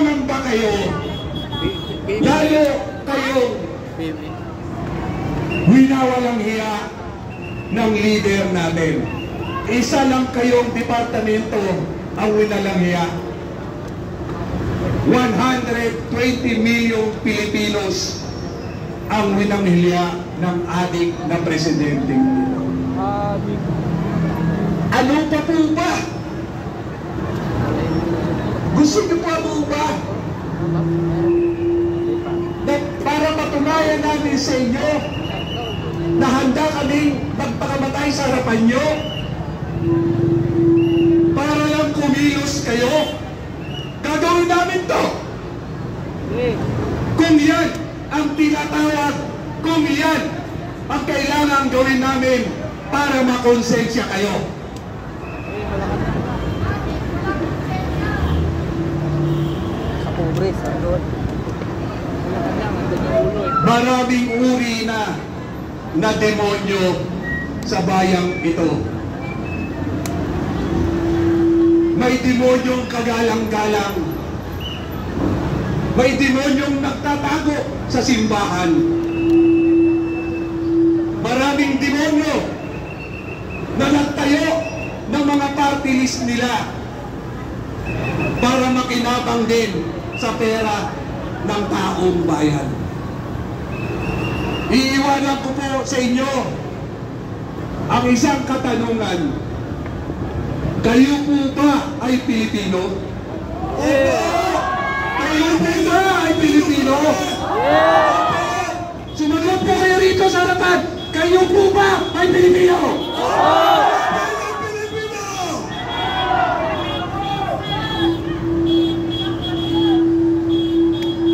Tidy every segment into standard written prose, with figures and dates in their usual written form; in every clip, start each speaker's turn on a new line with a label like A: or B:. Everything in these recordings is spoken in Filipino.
A: nangangamba kayo, lalo kayong winawalang hiya ng leader natin. Isa lang kayong departamento ang winalang hiya. 120 milyong Pilipinos ang winanghilya ng adik na presidente. Ano pa po ba? Gusto niyo pa po ba? Para patunayan namin sa inyo na handa kaming magpakamatay sa harapan nyo, para lang kumilos kayo, gagawin namin to. Kung yan ang tinatawag, kung yan ang kailangan gawin namin para makonsensya kayo. Maraming uri na demonyo sa bayang ito. May demonyong kagalang-galang. May demonyong nagtatago sa simbahan. Maraming demonyo na nagtayo ng mga party list nila para makinabang din sa pera ng taong bayan. Iiwanan ko po sa inyo ang isang katanungan. Kayo po ba ay Pilipino? Kayo po ba ay Pilipino? Sumagot po kayo rito sa harapan. Kayo po ba ay Pilipino?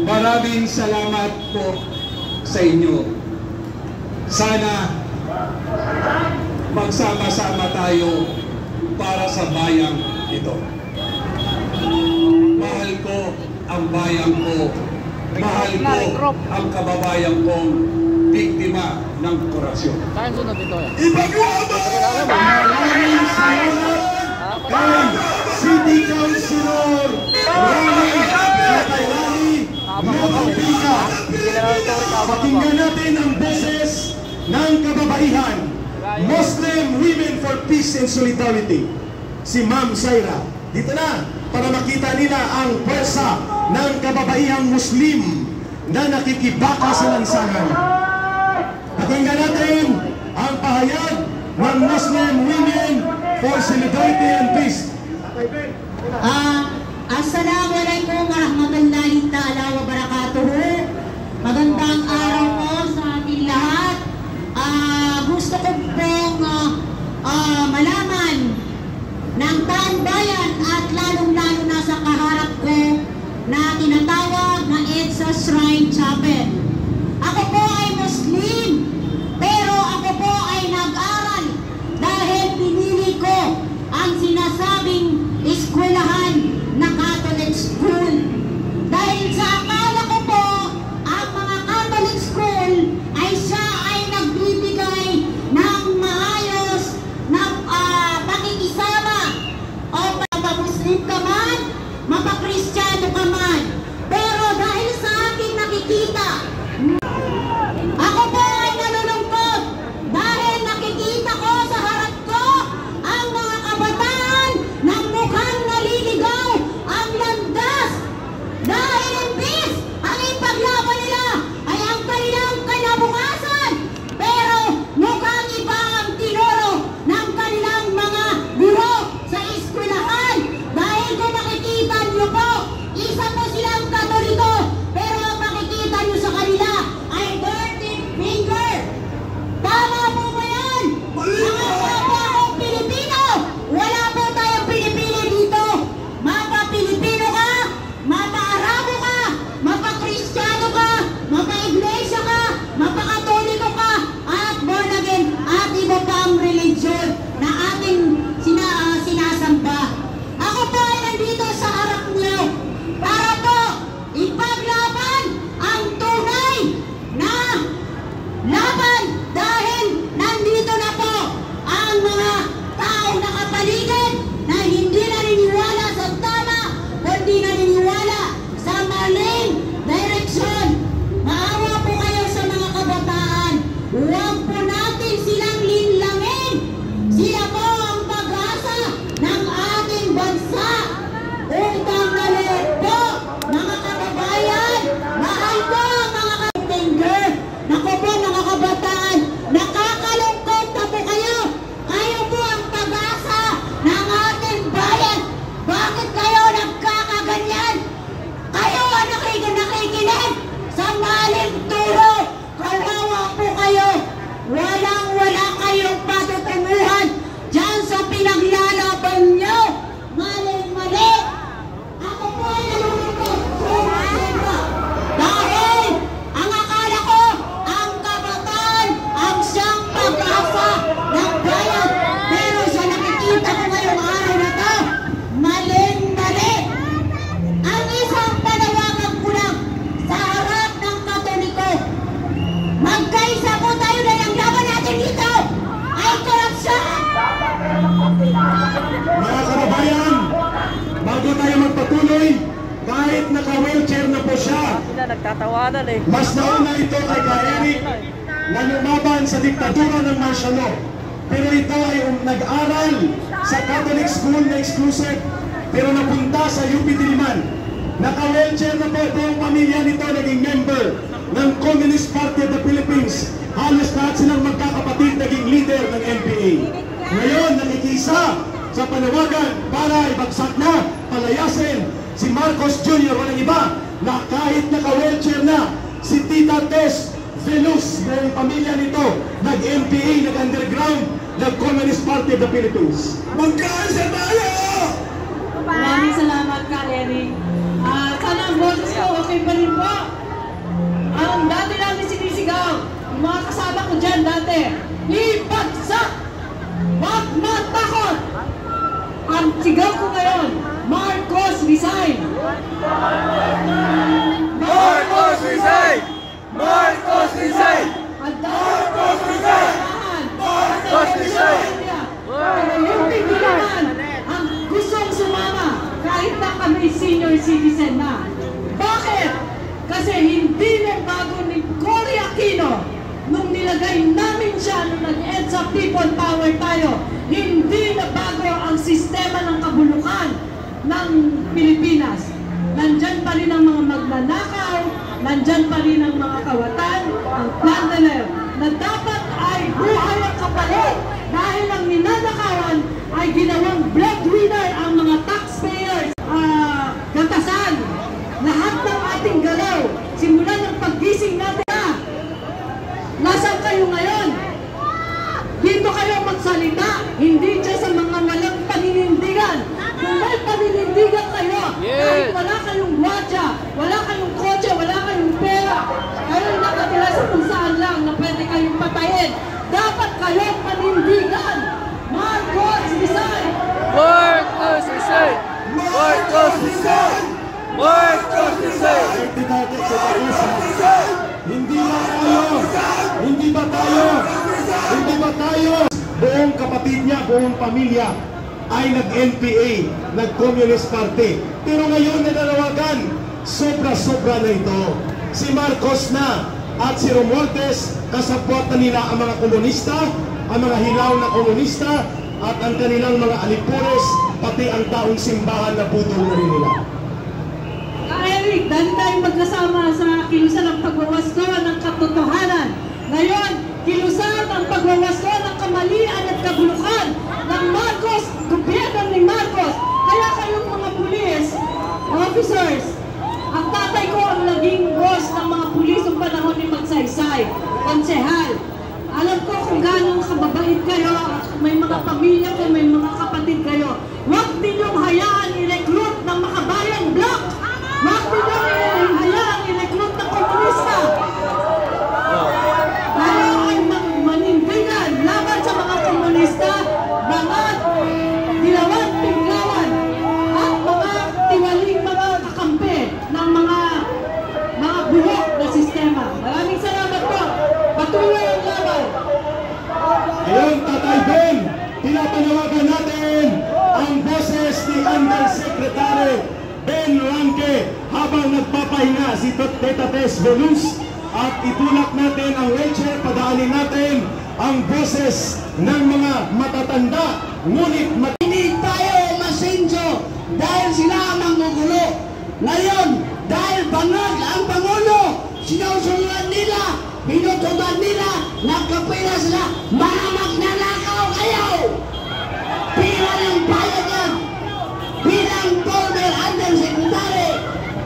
A: Maraming salamat po sa inyo. Sana magsama-sama tayo para sa bayang ito. Mahal ko ang bayang ko. Mahal ko ang kababayan kong biktima ng korupsyon. Ipaglaban! Maraming salamat kay City Councilor Rani Mabika. Pakinggan natin ang boses ng kababaihan, Muslim Women for Peace and Solidarity, si Ma'am Zaira. Dito na, para makita nila ang pwersa ng kababaihang Muslim na nakikibaka sa lansangan. Pakinggan natin ang pahayag ng Muslim Women for Solidarity and Peace.
B: Assalamualaikum warahmatullahi ta'ala wabarakatuh. Magandang araw po sa ating lahat. Gusto ko pong malaman ng taong bayan at lalong-lalo na sa kaharap ko na tinatawag na EDSA Shrine Chapel. Ako po ay Muslim, pero ako po ay nag-aral dahil pinili ko ang sinasabing eskwelahan na Catholic School. Dahil sa akala ko po, ang mga Catholic School ay siya ay nagbibigay ng maayos na pakikisama o mapa-Muslim ka man, mapa-Kristiyano ka man. Pero dahil sa aking nakikita
A: magpapatuloy kahit naka-wheelchair na po siya.
C: Sila nagtatawanan eh.
A: Mas nauna ito kay Eric na lumaban sa diktadura ng martial law. Pero ito ay nag-aral sa Catholic school na exclusive pero napunta sa UP Diliman. Naka-wheelchair na po ang pamilya nito, naging member ng Communist Party of the Philippines. Halos lahat silang magkakapatid naging leader ng NPA. Ngayon, nakikisa sa panawagan para ibagsak na, palayasin si Marcos Jr. walang iba na kahit naka-wheelchair na si Tita Tess Veluz na yung pamilya nito, nag-NPA, nag-underground, nag-Communist Party of the Philippines. Magkaansa tayo!
D: Maraming salamat ka, Eric. Sana ang boses ko, okay pa rin po. Ang dati namin sinisigaw, yung mga kasama ko dyan dati, ibagsak! Wag matakot! Ang sigaw ko ngayon, Marcos resign!
C: Marcos resign! Marcos resign!
D: Marcos resign!
C: Marcos resign!
D: Yung pigiliman, ang gustong sumama, kahit na kami senior citizen na. Bakit? Kasi hindi na bago ni Cory Aquino nung nilagay namin siya nung nag-EDSA People Power tayo, hindi na bago ang sistema ng kabulukan ng Pilipinas. Nandyan pa rin ang mga magnanakaw, nandyan pa rin ang mga kawatan, ang plunderer, na dapat ay buhay ang kapalit dahil ang ninanakawan ay ginawang breadwinner ang mga taxpayers. Gatasan, lahat ng ating galaw, simula ng paggising natin na, nasaan kayo ngayon? Dito kayo magsalita, hindi dyan sa mga walang paninindigan. Kung may paninindigan kayo, kahit wala kayong gwadya, wala kayong kotse, wala kayong pera, kayo nakatira sa kung saan lang na pwede kayong patayin, dapat kayong panindigan. Marcos resign!
C: Marcos resign! Marcos resign! Marcos resign!
A: Hindi ba tayo? Hindi ba tayo? Hindi ba tayo? Buong kapatid niya, buong pamilya ay nag-NPA, nag-Communist Party. Pero ngayon nananawagan, sobra-sobra na ito. Si Marcos na at si Romualdez, kasapwat na nila ang mga komunista, ang mga hilaw na komunista, at ang kanilang mga alipures, pati ang taong simbahan na putol na rin nila.
D: Eric, dahil tayong magkasama sa kilusan ng pagwawasto ng katotohanan. Ngayon, kilusan ang pagwawasto ng kamalian at kabulukan ng Marcos, gobyerno ni Marcos. Kaya kayong mga pulis, officers, ang tatay ko ang naging boss ng mga pulis ng panahon ni Magsaysay, konsehal. Alam ko kung gano'ng kababait kayo, may mga pamilya ko, may mga kapatid kayo. Huwag ninyong hayaan i-recruit ng Makabayan Block. Huwag ninyong hayaan i-recruit ng komunista. Tayo ay manindigan laban sa mga komunista, mga dilawan, tinglawan, at mga tiwaling mga kakampi ng mga bulok na sistema. Maraming salamat po. Patuloy ang laban.
A: Ngayon, Tatay Ben, pinapanawagan natin ang boses ni Undersecretary Ben Ranque habang nagpapahinga si Tita Tess Veluz at itulak natin ang wheelchair, padaanin natin ang boses ng mga matatanda, ngunit
E: Hindi tayo masinso dahil sila ang manggugulo. Ngayon, dahil bangag ang Pangulo, sinusunod nila, pinututan nila, nagkapila sila, mga magnanakaw kayo! Pila ng bayad yan! Bilang former undersecretary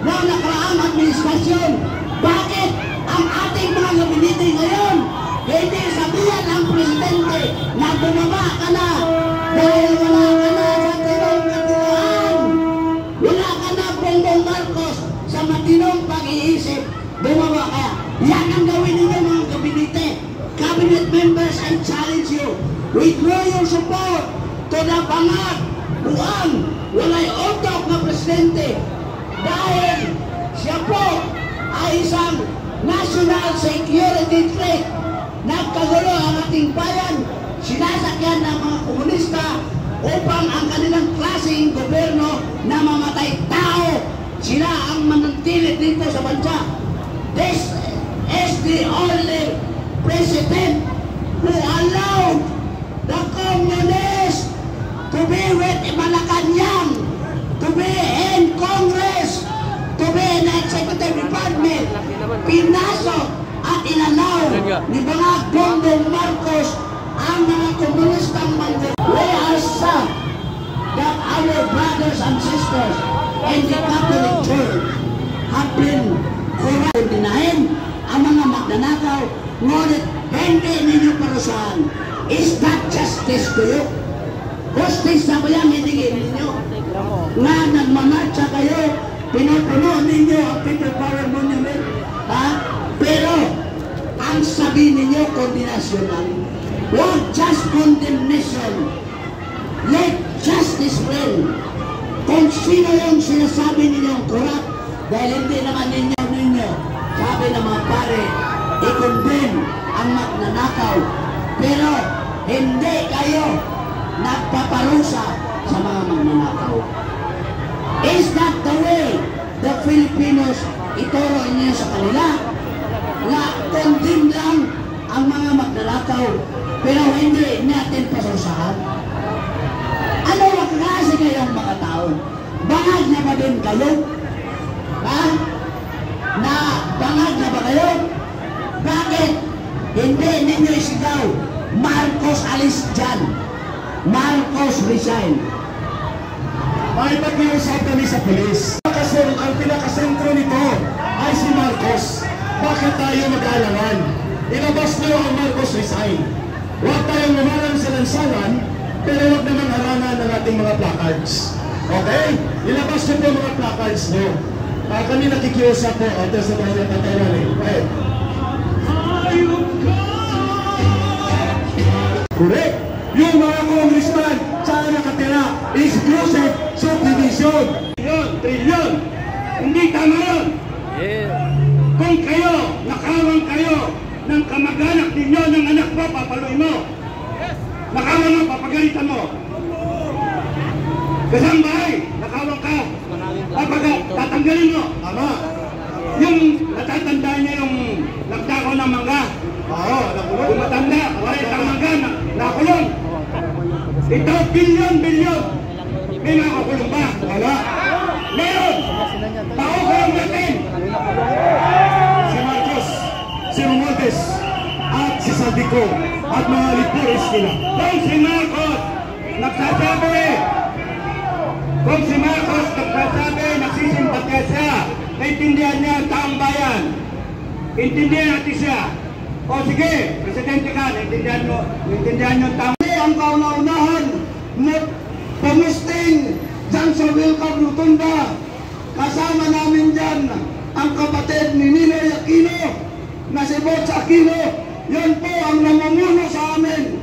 E: ng nakaraang administrasyon, bakit ang ating mga gabinete ngayon hindi sabihan ang presidente na bumaba ka na dahil wala ka na sa tinong katiwaan, wala ka na Bongbong Marcos sa matinong pag-iisip, bumaba ka. Yan ang gawin ninyo mga gabinete. Cabinet members, I challenge you, withdraw your support to the bangag, buang, walay otok na presidente dahil siya po ay isang national security threat. Nagkagulo ang ating bayan, sinasakyan ng mga komunista, upang ang kanilang klaseng gobyerno na mamatay tao, sila ang mananatili dito sa bansa. This is the only president who allowed the communists to be with Malacanang, to be in Congress, to be in the executive department. Pinasok at inalaw ni mga Bongbong Marcos ang mga komunistang manggagawa. We are sad that our brothers and sisters in the Catholic Church have been dinahin ang mga magnanakaw, ngunit hindi ninyo parusahan. Is that justice to you? Justice na ba yan hinigin ninyo? Nga nagmamarcha kayo, pinupuno ninyo ang People Power Monument, ha? Pero ang sabi ninyo, condemnation lang. Huwag just condemnation. Let justice reign. Kung sino yung sinasabi ninyong corrupt, dahil hindi naman ninyo, sabi ng mga pare, i-condemn ang magnanakaw. Pero hindi kayo nagpaparusa sa mga magnanakaw. Is that the way the Filipinos ituro niyo sa kanila? Na condemn lang ang mga magnanakaw, pero hindi natin parusahan? Ano ang klase kayong mga tao? Bangag na ba din kayo? Ha? Na bangag na ba kayo? Bakit hindi ninyo isigaw, Marcos alis dyan, Marcos resign?
A: May pag-iusap kami sa polis. Kasi ang pinakasentro nito ay si Marcos. Bakit tayo mag-alangan? Ilabas niyo ang Marcos resign. Huwag tayong lumarang sa lansangan, pero huwag naman harangan ng ating mga placards. Okay? Ilabas niyo po mga placards niyo. Kami nakikiusap po. Ito sa mga natatawanan eh. Okay. Correct. Yung mga congressman saan nakatira, exclusive subdivision. Trilyon. Hindi tama yun. Kung kayo, nakawang kayo ng kamag-anak ninyo, ng anak mo, papaluin mo. Nakawang mo, papagalitan mo. Kasambahay, nakawang ka. Tatanggalin mo. Tama. Yung natatandaan niya yung nagtakaw ng mangga. Oo, nakulong. Kung matanda, walit ang mangga, nakulong. Ito, bilyon. May makakulong ba? Wala. Meron. Pakukulong natin. Si Marcos, si Romualdez, at si Saldico, at mga Lipuris nila. Kung si Marcos nagsasabi, nagsisimpatya siya, naintindihan niya ang taong bayan. Intindihan natin siya. O sige, presidente ka, naintindihan nyo ang taong bayan. Ang kauna-unahan na pumusting dyan sa Wilcom Rotunda, kasama namin dyan ang kapatid ni Ninoy Aquino na si Bots Aquino. Yan po ang namumuno sa amin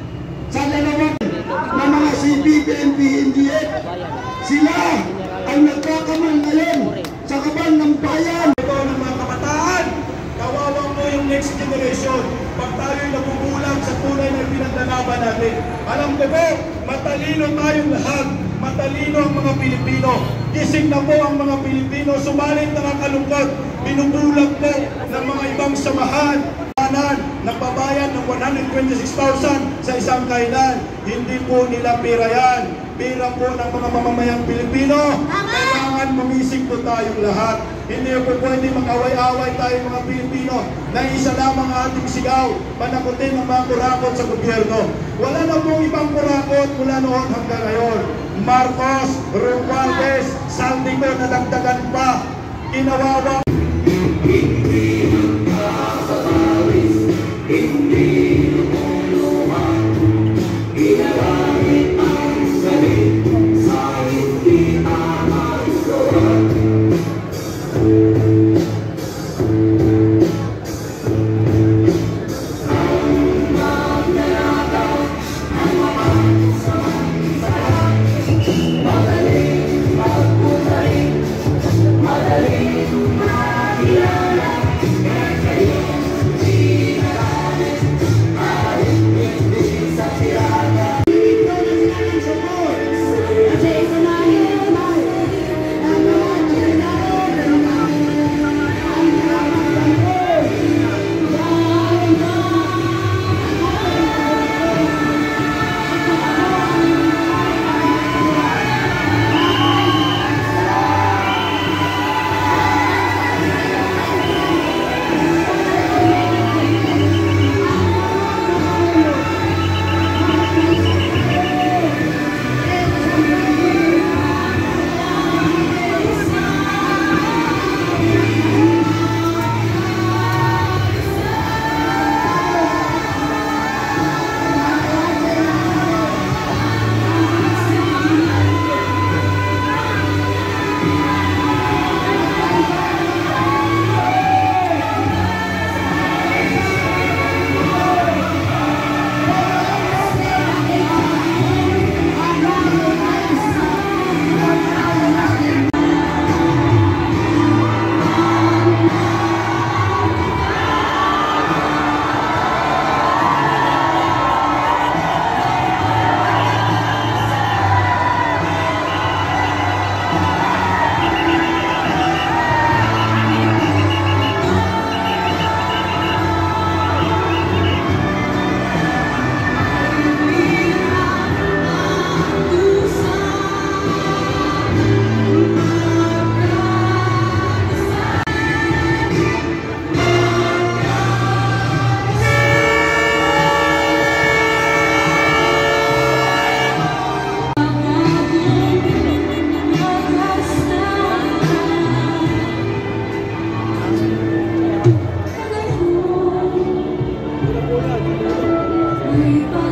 A: sa dalawang na mga CPP-MP NDF. Sila ang nagkakamal ngayon sa kaban ng bayan. Ito ng mga kabataan, kawawang mo yung next generation pag tayo'y nabubulang sa tunay na pinaglalaban natin. Alam ko po, matalino tayong lahat. Matalino ang mga Pilipino. Gising na po ang mga Pilipino. Sumalit nakakalungkot. Binubulag po ng mga ibang samahan. Nagbabayad ng 126,000 sa isang kainan. Hindi po nila pera yan. Pera po ng mga mamamayang Pilipino. Kailangan mumising po tayong lahat. Hindi po pwede mag-away-away tayo mga Pilipino na isa lamang ating sigaw, panakutin ang mga kurakot sa gobyerno. Wala na pong ibang kurakot mula noon hanggang ngayon. Marcos, Romualdez, Saldico na dagdagan pa. Inawawa.
F: Madaling
D: Bye-bye.